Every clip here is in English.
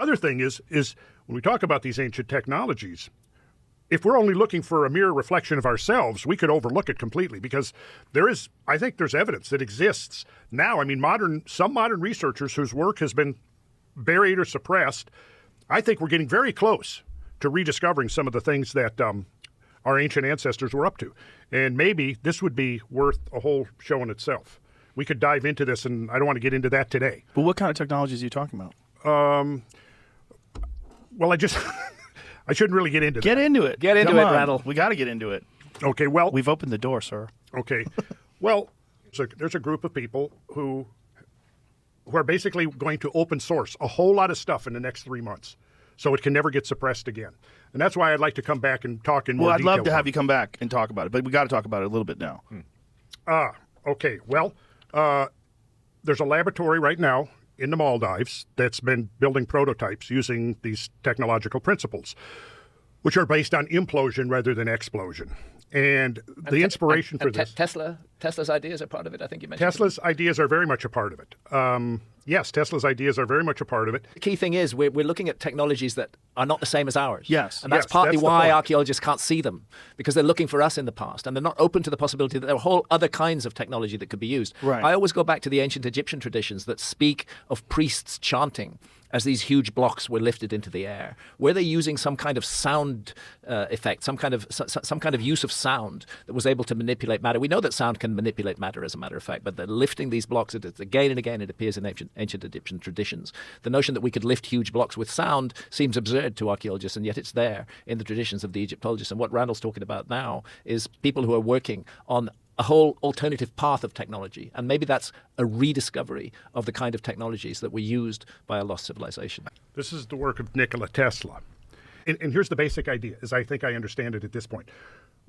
Other thing is when we talk about these ancient technologies, if we're only looking for a mere reflection of ourselves, we could overlook it completely because I think there's evidence that exists now. I mean, some modern researchers whose work has been buried or suppressed, I think we're getting very close to rediscovering some of the things that our ancient ancestors were up to. And maybe this would be worth a whole show in itself. We could dive into this, and I don't want to get into that today. But what kind of technologies are you talking about? Well, I shouldn't really get into that. Get into it. Get into Come it, on. Randall. We got to get into it. Okay, well... We've opened the door, sir. Okay. Well, so there's a group of people who are basically going to open source a whole lot of stuff in the next 3 months so it can never get suppressed again. And that's why I'd like to come back and talk in more detail. Well, I'd love to have you come back and talk about it, but we got to talk about it a little bit now. Okay. Well, there's a laboratory right now in the Maldives that's been building prototypes using these technological principles, which are based on implosion rather than explosion. And the inspiration for this... Tesla's ideas are part of it, I think you mentioned. Tesla's ideas are very much a part of it. Yes, Tesla's ideas are very much a part of it. The key thing is we're looking at technologies that are not the same as ours. Yes. And that's Yes, partly that's the why point. archaeologists can't see them, because they're looking for us in the past, and they're not open to the possibility that there are whole other kinds of technology that could be used. Right. I always go back to the ancient Egyptian traditions that speak of priests chanting as these huge blocks were lifted into the air. Were they using some kind of sound effect, some kind of use of sound that was able to manipulate matter? We know that sound can manipulate matter, as a matter of fact, but they're lifting these blocks. Again and again, it appears in ancient Egyptian traditions. The notion that we could lift huge blocks with sound seems absurd to archaeologists, and yet it's there in the traditions of the Egyptologists. And what Randall's talking about now is people who are working on a whole alternative path of technology. And maybe that's a rediscovery of the kind of technologies that were used by a lost civilization. This is the work of Nikola Tesla. And here's the basic idea, as I think I understand it at this point.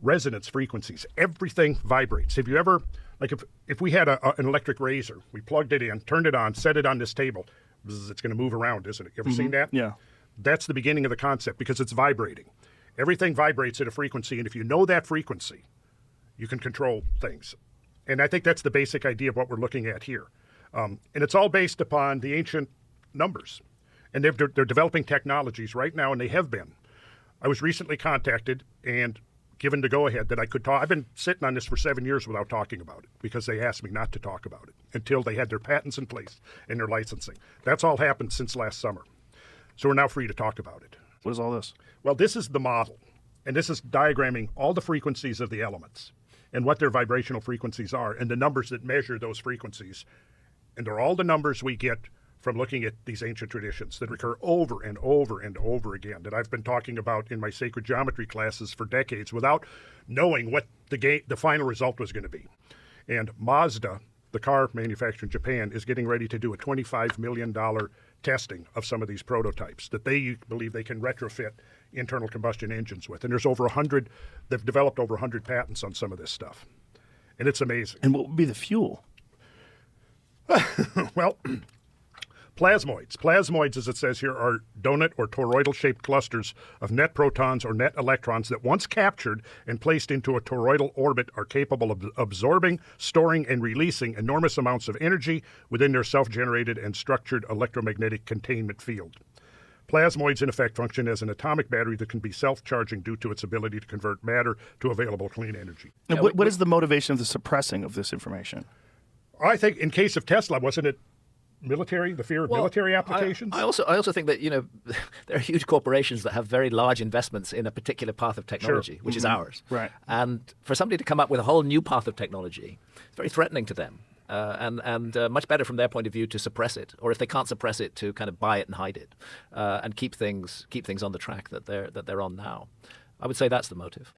Resonance frequencies. Everything vibrates. Have you ever, like if we had an electric razor, we plugged it in, turned it on, set it on this table, it's going to move around, isn't it? You ever seen that? Yeah. That's the beginning of the concept because it's vibrating. Everything vibrates at a frequency, and if you know that frequency, you can control things. And I think that's the basic idea of what we're looking at here. And it's all based upon the ancient numbers. And they're developing technologies right now, and they have been. I was recently contacted and given the go-ahead that I could talk. I've been sitting on this for 7 years without talking about it because they asked me not to talk about it until they had their patents in place and their licensing. That's all happened since last summer. So we're now free to talk about it. What is all this? Well, this is the model, and this is diagramming all the frequencies of the elements and what their vibrational frequencies are and the numbers that measure those frequencies. And they're all the numbers we get from looking at these ancient traditions that recur over and over and over again that I've been talking about in my sacred geometry classes for decades without knowing what the final result was going to be. And Mazda, the car manufacturer in Japan, is getting ready to do a $25 million testing of some of these prototypes that they believe they can retrofit internal combustion engines with. And there's they've developed over 100 patents on some of this stuff. And it's amazing. And what would be the fuel? Well, plasmoids. Plasmoids, as it says here, are donut or toroidal-shaped clusters of net protons or net electrons that once captured and placed into a toroidal orbit are capable of absorbing, storing, and releasing enormous amounts of energy within their self-generated and structured electromagnetic containment field. Plasmoids, in effect, function as an atomic battery that can be self-charging due to its ability to convert matter to available clean energy. And what is the motivation of the suppressing of this information? I think in case of Tesla, wasn't it military, the fear of military applications? I also think that, there are huge corporations that have very large investments in a particular path of technology, which is ours. Right. And for somebody to come up with a whole new path of technology, it's very threatening to them. And much better from their point of view to suppress it, or if they can't suppress it, to kind of buy it and hide it, and keep things on the track that they're on now. I would say that's the motive.